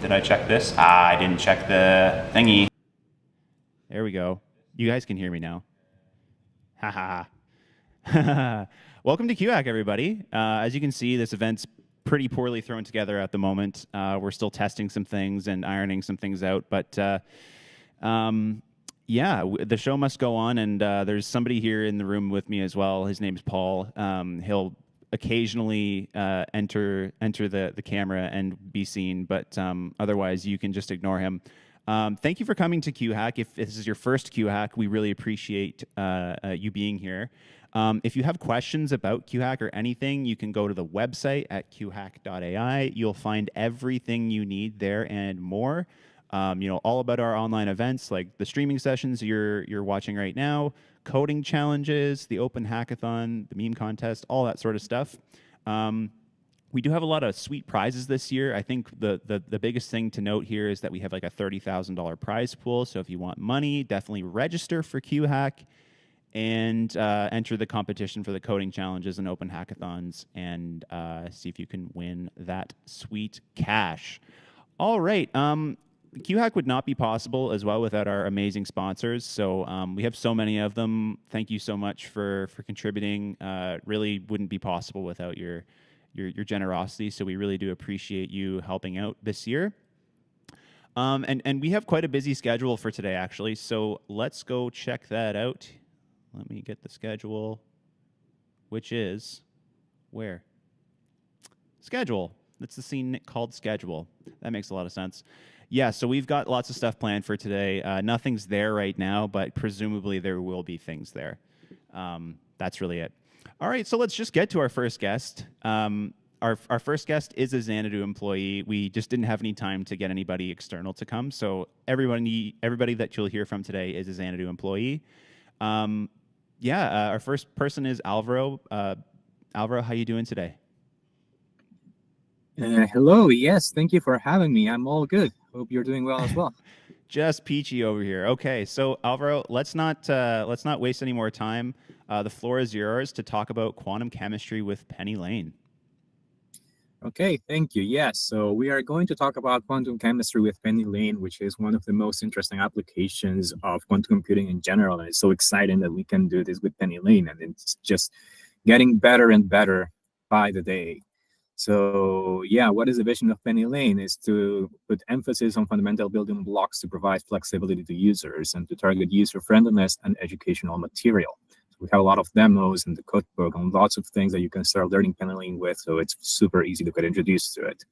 Did I check this? I didn't check the thingy. There we go. You guys can hear me now. Ha ha ha. Welcome to QHack, everybody. As you can see, this event's pretty poorly thrown together at the moment. We're still testing some things and ironing some things out, but yeah, the show must go on, and there's somebody here in the room with me as well. His name's Paul. He'll occasionally enter the camera and be seen, but otherwise you can just ignore him. Thank you for coming to QHack. If this is your first QHack, we really appreciate you being here. If you have questions about QHack or anything, you can go to the website at qhack.ai. You'll find everything you need there and more. All about our online events, like the streaming sessions you're watching right now, coding challenges, the open hackathon, the meme contest, all that sort of stuff. We do have a lot of sweet prizes this year. I think the biggest thing to note here is that we have like a $30,000 prize pool. So if you want money, definitely register for QHack and enter the competition for the coding challenges and open hackathons and see if you can win that sweet cash. All right. QHack would not be possible as well without our amazing sponsors. So we have so many of them. Thank you so much for contributing. Really wouldn't be possible without your generosity. So we really do appreciate you helping out this year. And we have quite a busy schedule for today, actually. So let's go check that out. Let me get the schedule, which is where? Schedule. That's the scene called schedule. That makes a lot of sense. Yeah, so we've got lots of stuff planned for today. Nothing's there right now, but presumably there will be things there. That's really it. All right, so let's just get to our first guest. Our first guest is a Xanadu employee. We just didn't have any time to get anybody external to come, so everybody that you'll hear from today is a Xanadu employee. Our first person is Alvaro. Alvaro, how you doing today? Hello. Yes, thank you for having me. I'm all good. Hope you're doing well as well. Just peachy over here. Okay, so Alvaro, let's not waste any more time. The floor is yours to talk about quantum chemistry with Penny Lane. Okay, thank you. Yes, so we are going to talk about quantum chemistry with Penny Lane, which is one of the most interesting applications of quantum computing in general. And it's so exciting that we can do this with Penny Lane, and it's just getting better and better by the day. So yeah, what is the vision of Penny Lane is to put emphasis on fundamental building blocks to provide flexibility to users and to target user friendliness and educational material. So we have a lot of demos in the codebook and lots of things that you can start learning Penny Lane with, so it's super easy to get introduced to it.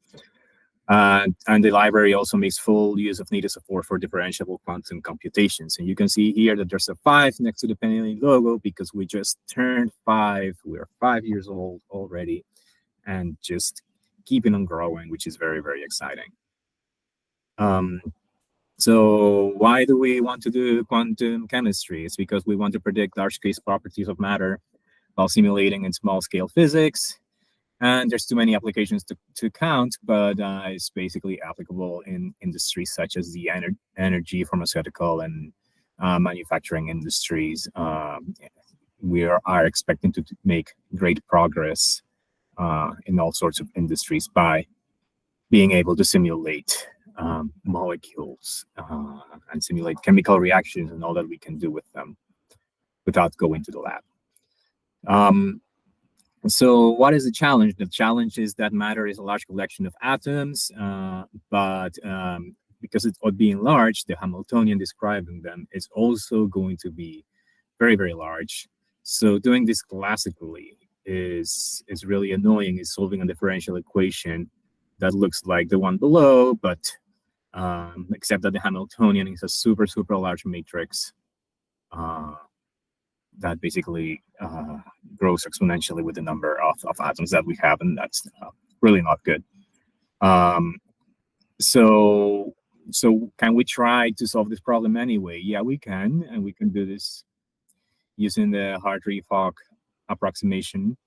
And the library also makes full use of native support for differentiable quantum computations. And you can see here that there's a 5 next to the Penny Lane logo because we just turned 5. We're 5 years old already, and just keeping on growing, which is very, very exciting. So why do we want to do quantum chemistry? It's because we want to predict large-scale properties of matter while simulating in small-scale physics. And there's too many applications to count, but it's basically applicable in industries such as the energy, pharmaceutical, and manufacturing industries. We are expecting to make great progress in all sorts of industries by being able to simulate molecules and simulate chemical reactions and all that we can do with them without going to the lab. So what is the challenge? The challenge is that matter is a large collection of atoms, but because it's being large, the Hamiltonian describing them is also going to be very, very large. So doing this classically is really annoying. Is solving a differential equation that looks like the one below, but except that the Hamiltonian is a super, super large matrix that basically grows exponentially with the number of atoms that we have, and that's really not good. So can we try to solve this problem anyway? Yeah, we can, and we can do this using the Hartree-Fock approximation,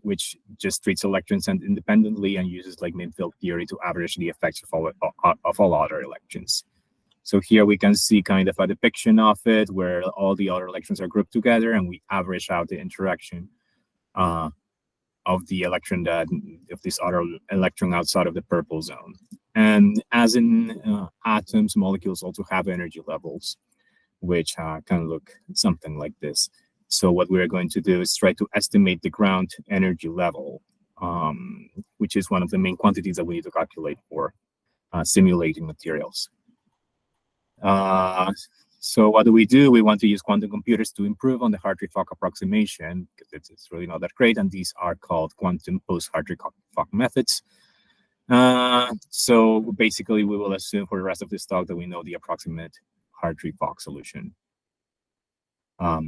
which just treats electrons independently and uses like mean field theory to average the effects of all other electrons. So here we can see kind of a depiction of it where all the other electrons are grouped together and we average out the interaction of the electron that of this other electron outside of the purple zone. And as in atoms, molecules also have energy levels, which can look something like this. So what we're going to do is try to estimate the ground energy level, which is one of the main quantities that we need to calculate for simulating materials. So what do? We want to use quantum computers to improve on the Hartree-Fock approximation, because it's really not that great, and these are called quantum post-Hartree-Fock methods. So basically, we will assume for the rest of this talk that we know the approximate Hartree-Fock solution. But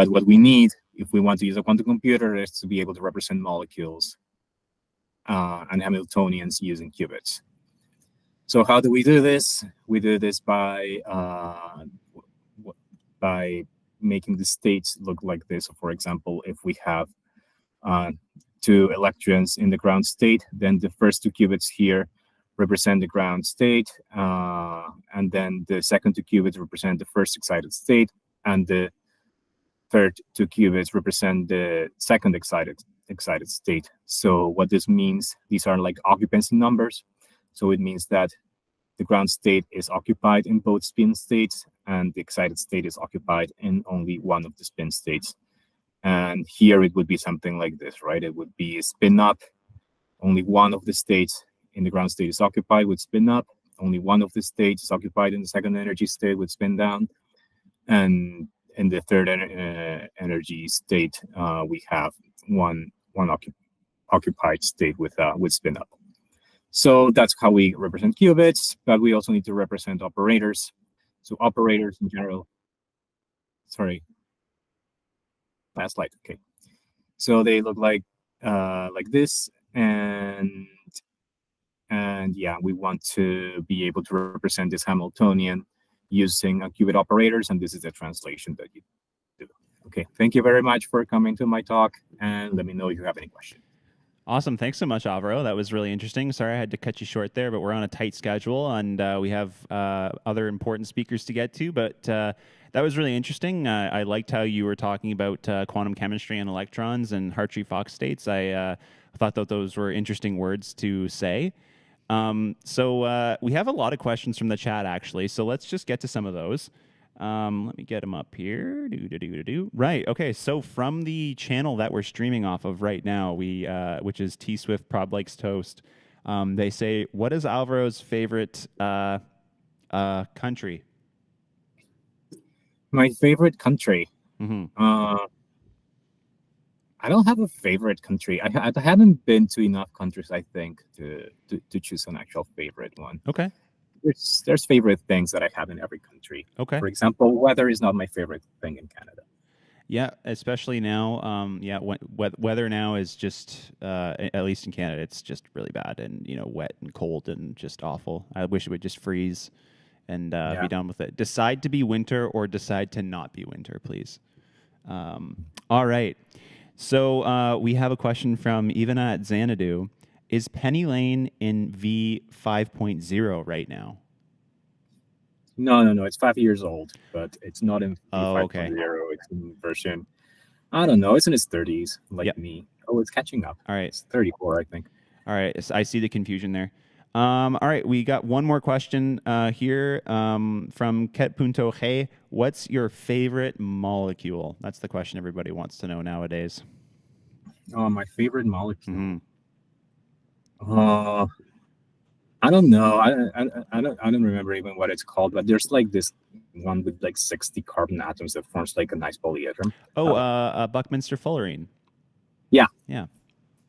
what we need, if we want to use a quantum computer, is to be able to represent molecules and Hamiltonians using qubits. So how do we do this? We do this by making the states look like this. So for example, if we have 2 electrons in the ground state, then the first 2 qubits here represent the ground state, and then the second 2 qubits represent the first excited state, and the third 2 qubits represent the second excited state. So what this means, these are like occupancy numbers. So it means that the ground state is occupied in both spin states, and the excited state is occupied in only one of the spin states. And here it would be something like this, right? It would be spin up. Only one of the states in the ground state is occupied with spin up. Only one of the states is occupied in the second energy state with spin down. And in the third energy state, we have one occupied state with spin up. So that's how we represent qubits, but we also need to represent operators. So operators in general, sorry, last slide, okay. So they look like this, and yeah, we want to be able to represent this Hamiltonian using qubit operators, and this is the translation that you do. Okay, thank you very much for coming to my talk, and let me know if you have any questions. Awesome. Thanks so much, Alvaro. That was really interesting. Sorry I had to cut you short there, but we're on a tight schedule, and we have other important speakers to get to. But that was really interesting. I liked how you were talking about quantum chemistry and electrons and Hartree-Fock states. I thought that those were interesting words to say. So we have a lot of questions from the chat, actually. So let's just get to some of those. Let me get them up here. Right. Okay. So from the channel that we're streaming off of right now, which is T Swift Prob Likes Toast, they say, what is Alvaro's favorite country? My favorite country. Mm-hmm. I don't have a favorite country. I haven't been to enough countries, I think, to choose an actual favorite one. Okay. There's favorite things that I have in every country. Okay. For example, weather is not my favorite thing in Canada. Yeah, especially now. Yeah, weather now is just, at least in Canada, it's just really bad and wet and cold and just awful. I wish it would just freeze and be done with it. Decide to be winter or decide to not be winter, please. All right. So we have a question from Ivana at Xanadu. Is Penny Lane in V5.0 right now? No. It's 5 years old, but it's not in V5.0. Okay. It's in version, I don't know. It's in its 30s, like me. Oh, it's catching up. All right. It's 34, I think. All right. I see the confusion there. All right. We got one more question here from Ket Punto Hey. What's your favorite molecule? That's the question everybody wants to know nowadays. Oh, my favorite molecule. Mm-hmm. I don't know. I don't remember even what it's called, but there's like this one with like 60 carbon atoms that forms like a nice polyhedron. Oh, Buckminster fullerene. Yeah. Yeah.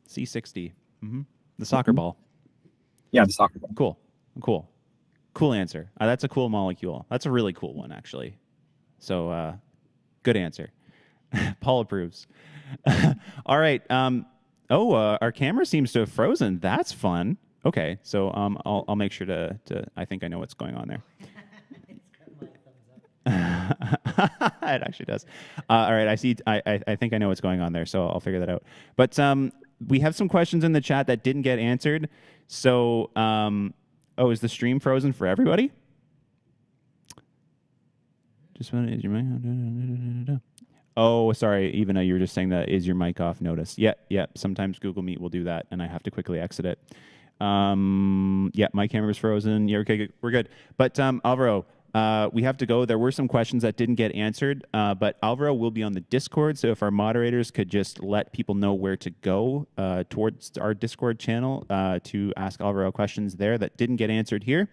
C60. Mm-hmm. The soccer ball. Yeah, the soccer ball. Cool answer. That's a cool molecule. That's a really cool one, actually. So, good answer. Paul approves. All right. Our camera seems to have frozen. That's fun. Okay, so I'll make sure to I think I know what's going on there. It actually does. All right, I see. I think I know what's going on there, so I'll figure that out. But we have some questions in the chat that didn't get answered. So, is the stream frozen for everybody? Just want to. Oh, sorry. Even though you were just saying that is your mic off notice. Yeah, yeah. Sometimes Google Meet will do that, and I have to quickly exit it. Yeah, my camera's frozen. Yeah, okay, we're good. But Alvaro, we have to go. There were some questions that didn't get answered, but Alvaro will be on the Discord. So if our moderators could just let people know where to go towards our Discord channel to ask Alvaro questions there that didn't get answered here,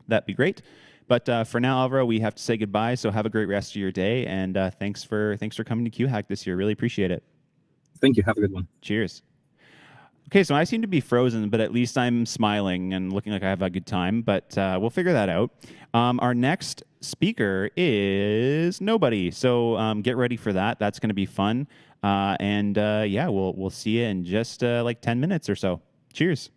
that'd be great. But for now, Alvaro, we have to say goodbye. So have a great rest of your day, and thanks for coming to QHack this year. Really appreciate it. Thank you. Have a good one. Cheers. Okay, so I seem to be frozen, but at least I'm smiling and looking like I have a good time. But we'll figure that out. Our next speaker is nobody, so get ready for that. That's going to be fun. And yeah, we'll see you in just like 10 minutes or so. Cheers.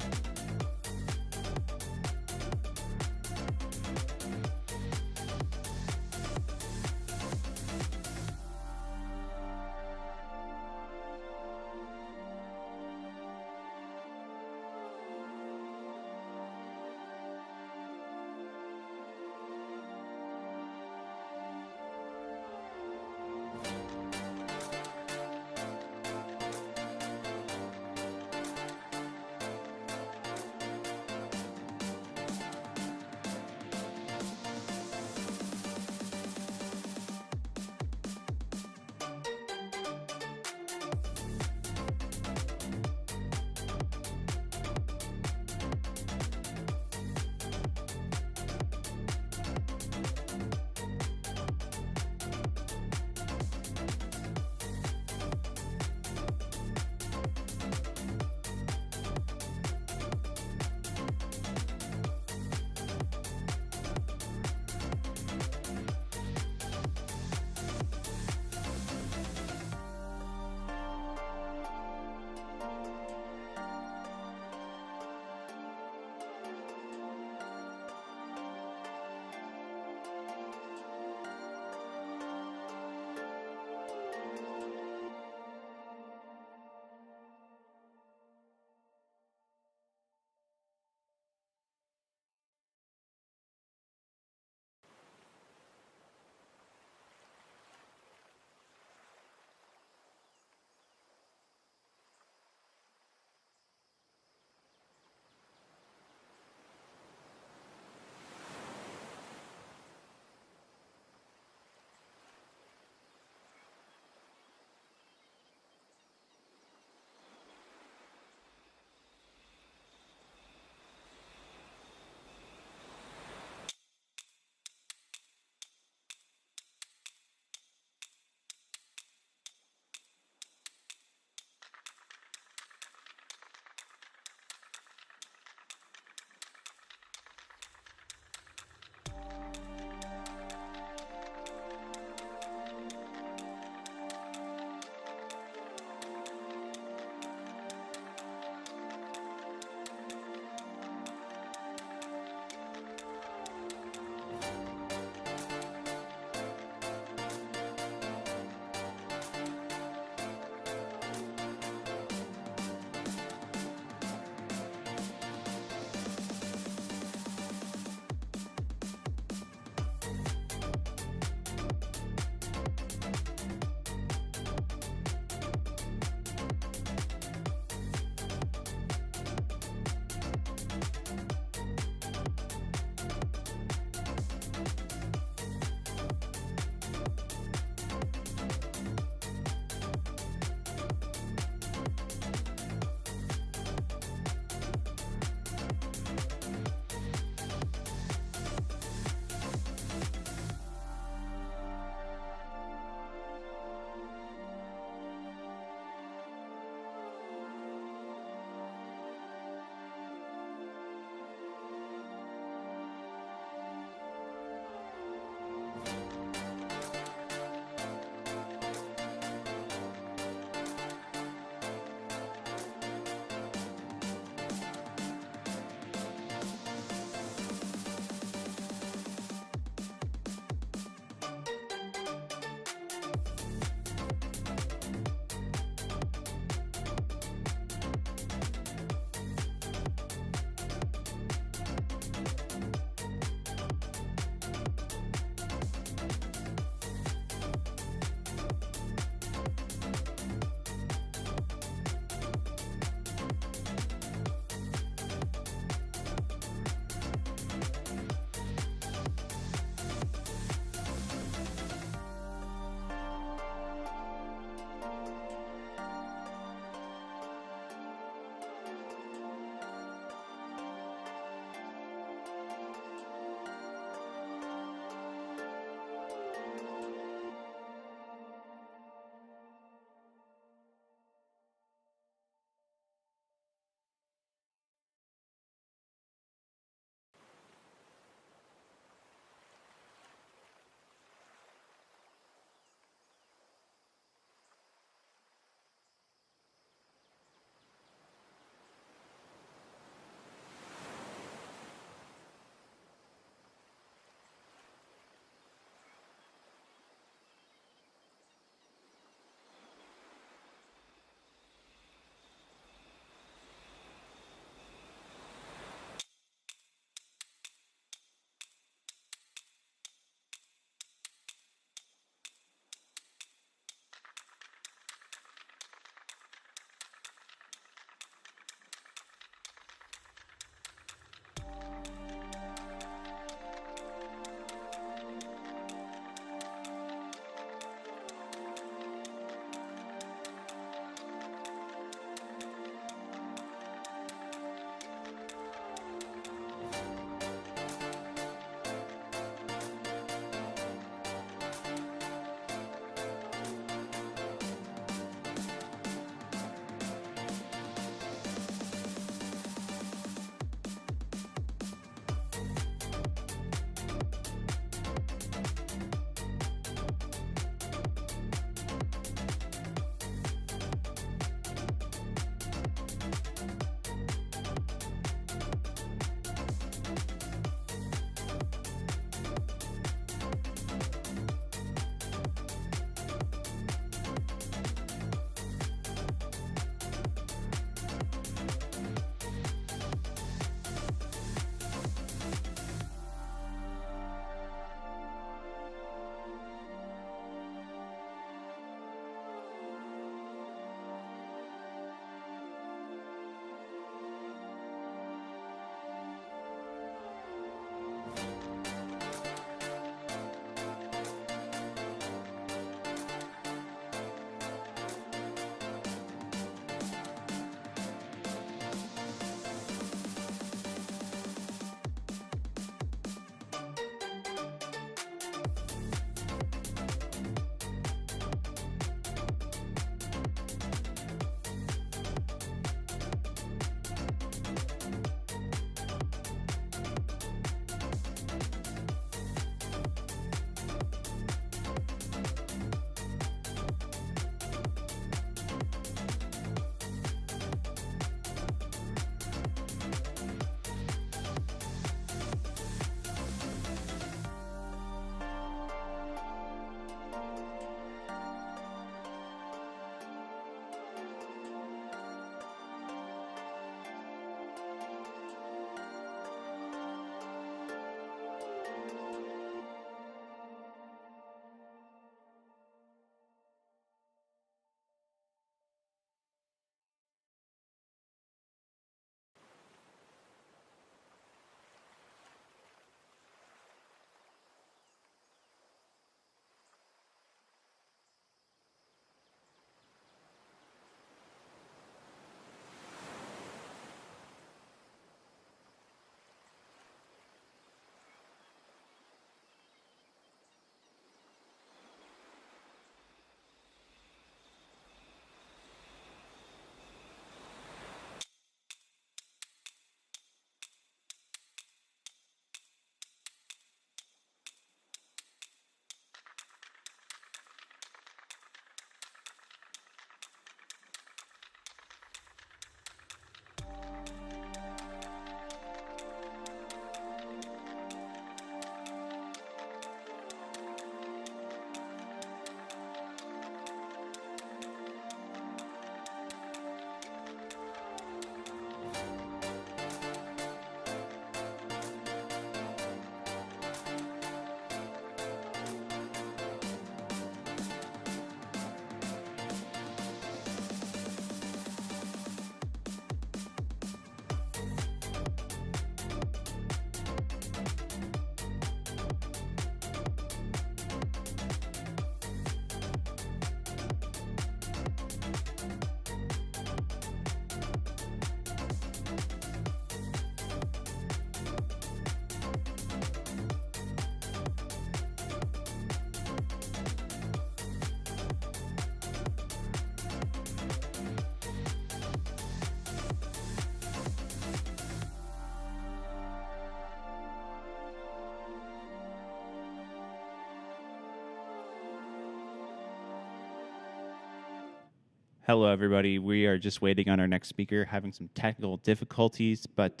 Hello, everybody. We are just waiting on our next speaker, having some technical difficulties, but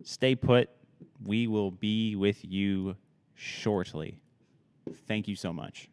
stay put. We will be with you shortly. Thank you so much.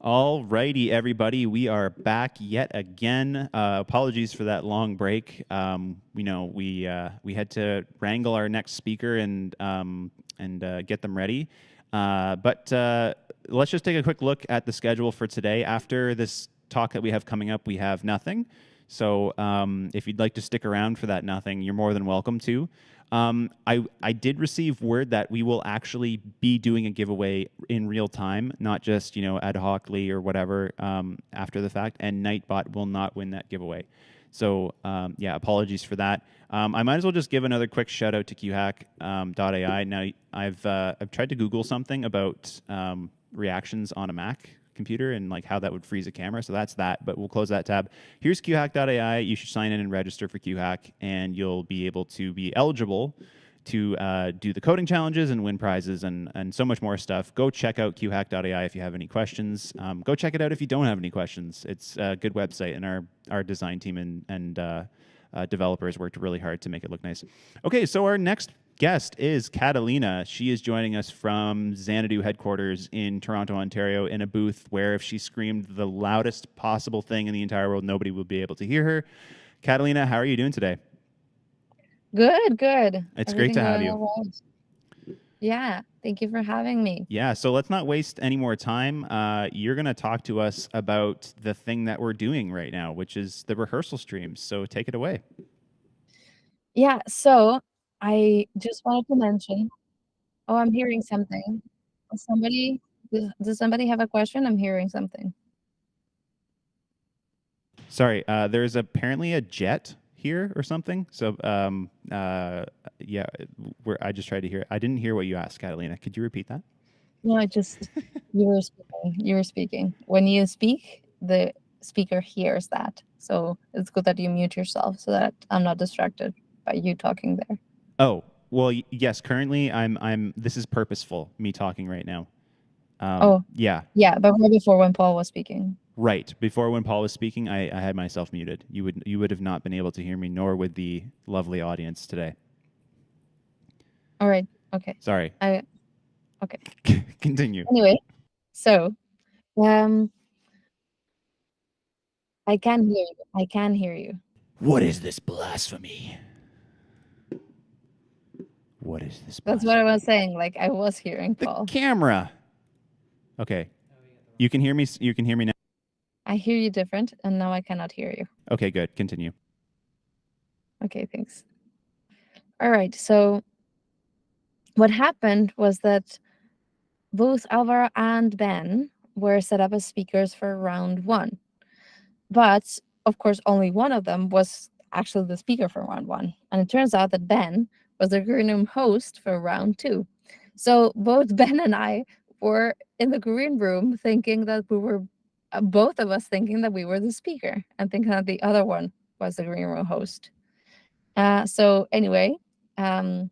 All righty, everybody. We are back yet again. Apologies for that long break. We had to wrangle our next speaker and get them ready. But let's just take a quick look at the schedule for today. After this talk that we have coming up, we have nothing. So if you'd like to stick around for that nothing, you're more than welcome to. I did receive word that we will actually be doing a giveaway in real time, not just ad hocly or whatever after the fact. And Nightbot will not win that giveaway. So yeah, apologies for that. I might as well just give another quick shout out to quack.ai. Now I've tried to Google something about reactions on a Mac computer and like how that would freeze a camera. So that's that, but we'll close that tab. Here's quack.ai. You should sign in and register for quack, and you'll be able to be eligible to do the coding challenges and win prizes and so much more stuff. Go check out quack.ai if you have any questions. Go check it out if you don't have any questions. It's a good website, and our design team and developers worked really hard to make it look nice. Okay, so our next guest is Catalina. She is joining us from Xanadu headquarters in Toronto, Ontario, in a booth where if she screamed the loudest possible thing in the entire world, nobody would be able to hear her. Catalina, how are you doing today? Good, good. It's great to have you. Right. Yeah, thank you for having me. Yeah, so let's not waste any more time. You're going to talk to us about the thing that we're doing right now, which is the rehearsal streams. So take it away. Yeah, so I just wanted to mention, oh, I'm hearing something. Does somebody have a question? I'm hearing something. Sorry, there's apparently a jet here or something. So yeah, I just tried to hear. I didn't hear what you asked, Catalina. Could you repeat that? No, you were speaking. You were speaking. When you speak, the speaker hears that. So it's good that you mute yourself so that I'm not distracted by you talking there. Oh, well, yes, currently this is purposeful, me talking right now. Yeah. Yeah, but before when Paul was speaking. Right. Before when Paul was speaking, I had myself muted. You would have not been able to hear me, nor would the lovely audience today. All right. Okay. Sorry. Okay. Continue. Anyway, so I can hear you. I can hear you. What is this blasphemy? What is this blasphemy? That's what I was saying. Like I was hearing Paul. The camera. Okay. You can hear me. You can hear me now. I hear you different, and now I cannot hear you. Okay, good. Continue. Okay, thanks. All right. So what happened was that both Alvaro and Ben were set up as speakers for round one. But of course, only one of them was actually the speaker for round one. And it turns out that Ben was the green room host for round two. So both Ben and I were in the green room thinking that we were, both of us thinking that we were the speaker and thinking that the other one was the green room host. So anyway, I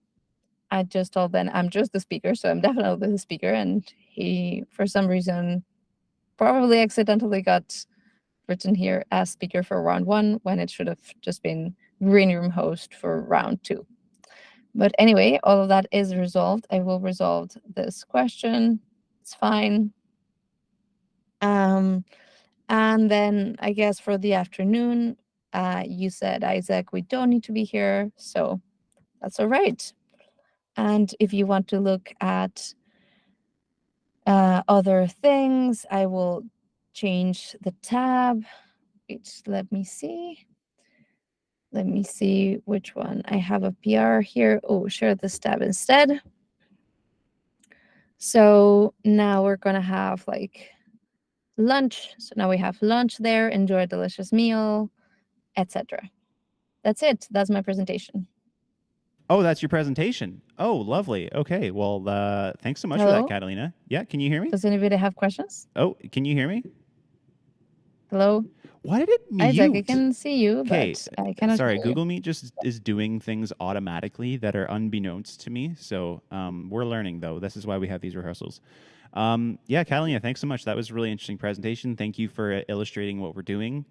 just told Ben I'm just the speaker, so I'm definitely the speaker. And he, for some reason, probably accidentally got written here as speaker for round one when it should have just been green room host for round two. But anyway, all of that is resolved. I will resolve this question. It's fine. And then I guess for the afternoon, you said, Isaac, we don't need to be here. So that's all right. And if you want to look at other things, I will change the tab. Let me see. Let me see which one. I have a PR here. Oh, share this tab instead. So now we're going to have like lunch. So now we have lunch there. Enjoy a delicious meal, etc. That's it. That's my presentation. Oh, that's your presentation. Oh, lovely. Okay. Well, thanks so much for that, Catalina. Yeah, can you hear me? Does anybody have questions? Oh, can you hear me? Hello? Why did it mute? Isaac, I can see you, but I cannot Sorry, hear Google you. Meet just is doing things automatically that are unbeknownst to me. So we're learning, though. This is why we have these rehearsals. Yeah, Catalina, thanks so much. That was a really interesting presentation. Thank you for illustrating what we're doing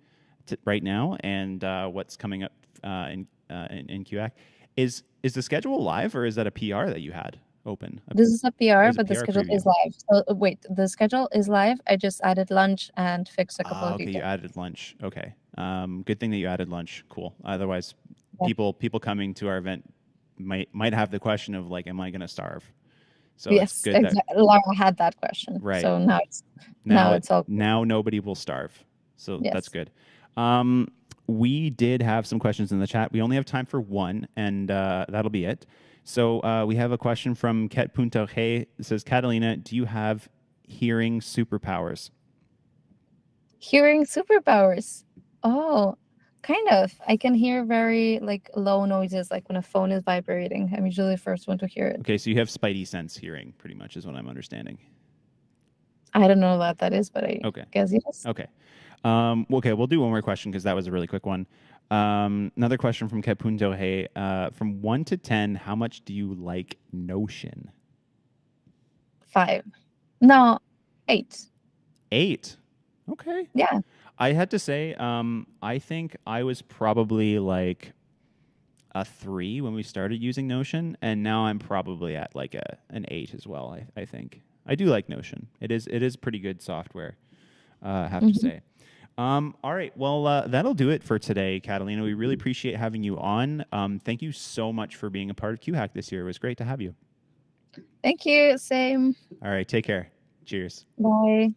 right now and what's coming up in QAC. Is the schedule live, or is that a PR that you had? open? This is a PR, is a but the PR schedule preview. is live. So wait, the schedule is live. I just added lunch and fixed a couple of Okay, you details. added lunch. Okay. Good thing that you added lunch. Cool. Otherwise, Yeah. people coming to our event might have the question of like, am I going to starve? So Yes, it's good that Laura had that question. Right. So now it's all good. now nobody will starve. So that's Yes. good. We did have some questions in the chat. We only have time for one, and that'll be it. So we have a question from Ket Punto Hey. It says, Catalina, do you have hearing superpowers? Hearing superpowers. Oh, kind of. I can hear very like low noises, like when a phone is vibrating. I'm usually the first one to hear it. Okay, so you have spidey sense hearing, pretty much, is what I'm understanding. I don't know what that is, but I Okay. guess yes. Okay. Okay, we'll do one more question because that was a really quick one. Another question from Kepunto Hey. From 1 to 10, how much do you like Notion? 5. No, 8. 8. Okay. Yeah. I had to say, I think I was probably like a 3 when we started using Notion, and now I'm probably at like an 8 as well. I think I do like Notion. It is pretty good software. I have to say. All right. Well, that'll do it for today, Catalina. We really appreciate having you on. Thank you so much for being a part of QHack this year. It was great to have you. Thank you. Same. All right. Take care. Cheers. Bye.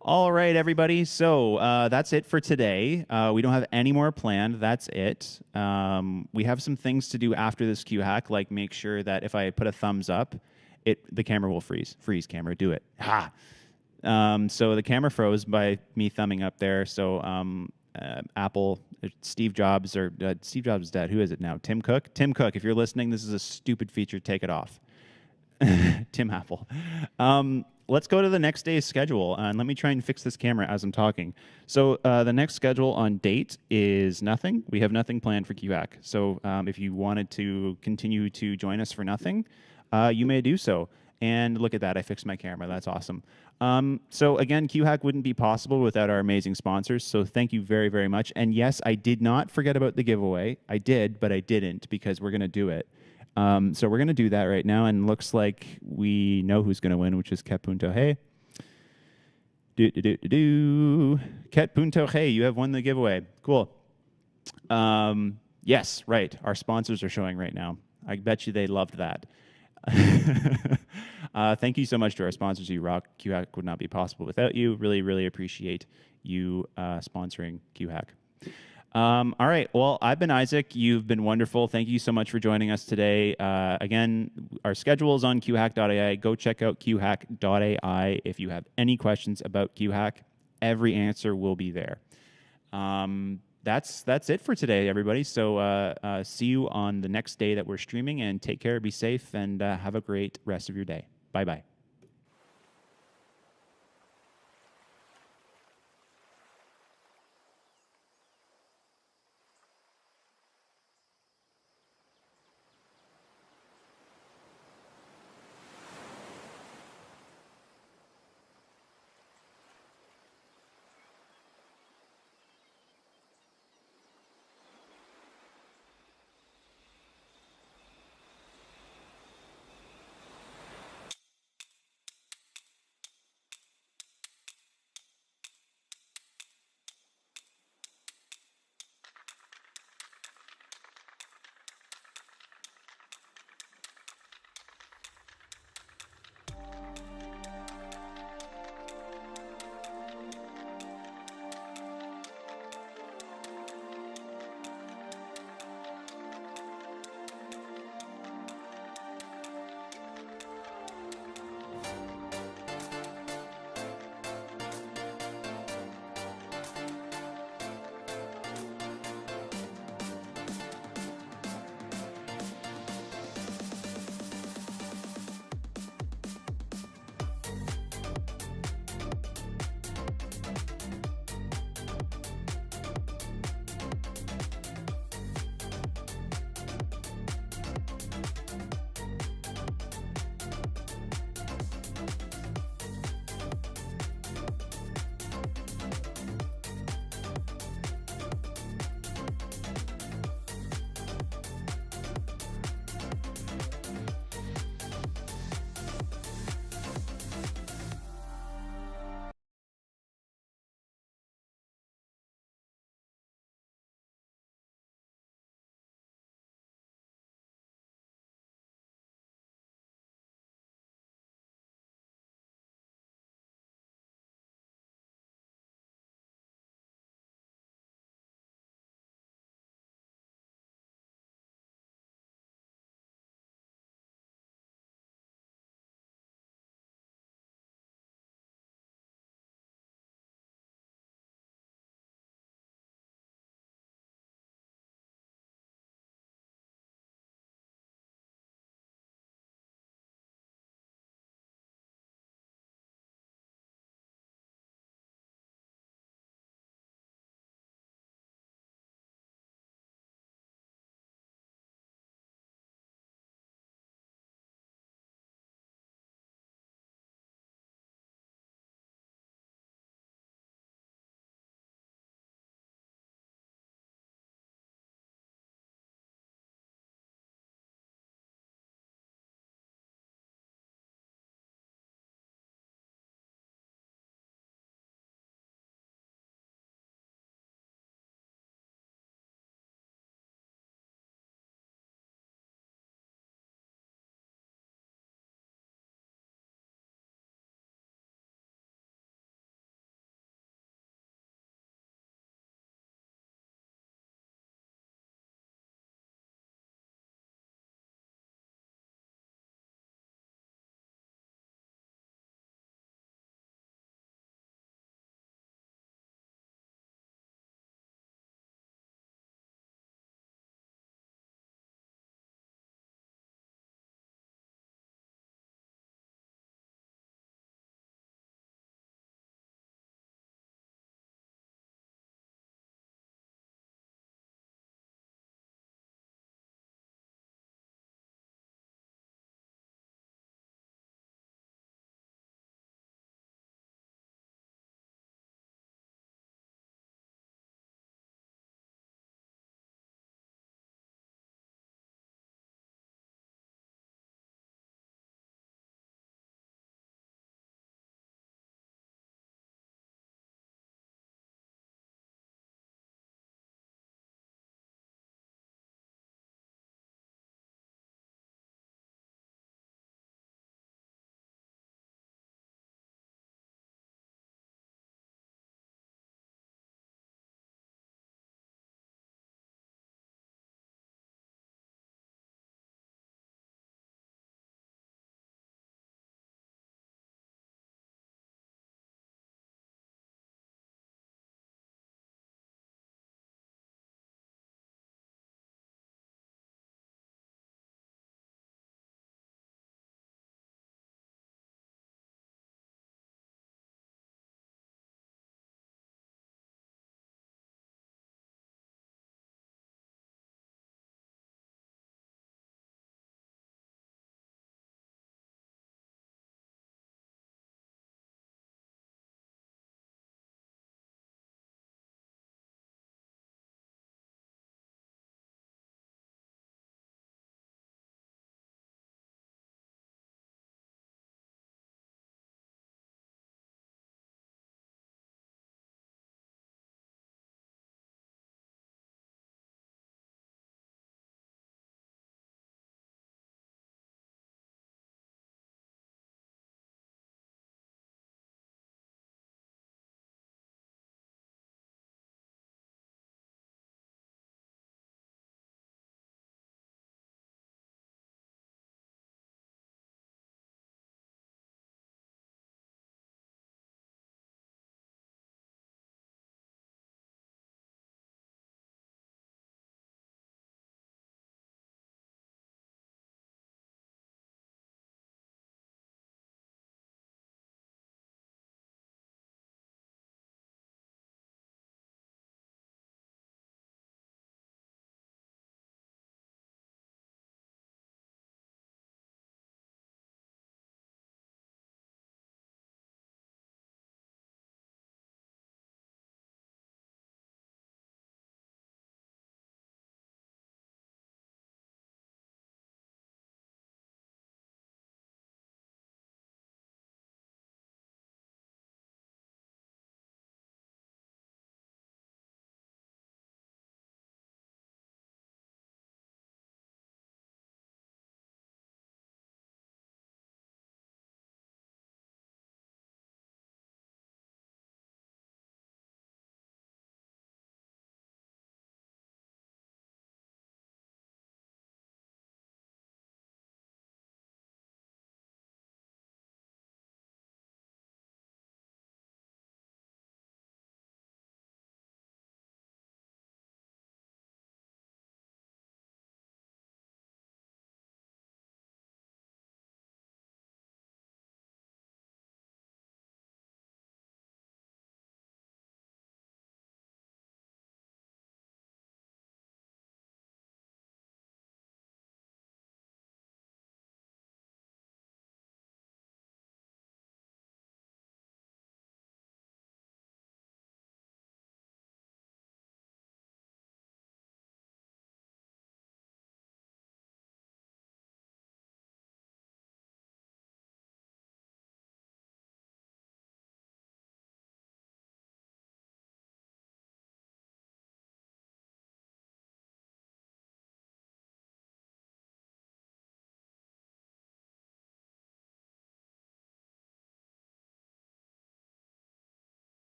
All right, everybody. So that's it for today. We don't have any more planned. That's it. We have some things to do after this QHack, like make sure that if I put a thumbs up, the camera will freeze. Freeze, camera. Do it. Ha! So the camera froze by me thumbing up there. So Apple, Steve Jobs is dead. Who is it now? Tim Cook? Tim Cook, if you're listening, this is a stupid feature. Take it off. Tim Apple. Let's go to the next day's schedule. And let me try and fix this camera as I'm talking. So the next schedule on date is nothing. We have nothing planned for QHack. So if you wanted to continue to join us for nothing, you may do so. And look at that, I fixed my camera. That's awesome. So again, QHack wouldn't be possible without our amazing sponsors. So thank you very, very much. And yes, I did not forget about the giveaway. I did, but I didn't because we're going to do it. So we're going to do that right now. And looks like we know who's going to win, which is Ket Punto Hey. Ket Punto Hey, you have won the giveaway. Cool. Yes, right. Our sponsors are showing right now. I bet you they loved that. Thank you so much to our sponsors. You rock. QHack would not be possible without you. Really, really appreciate you sponsoring QHack. All right. Well, I've been Isaac. You've been wonderful. Thank you so much for joining us today. Again, our schedule is on qhack.ai. Go check out qhack.ai if you have any questions about QHack. Every answer will be there. That's it for today, everybody. So see you on the next day that we're streaming, and take care, be safe, and have a great rest of your day. Bye-bye.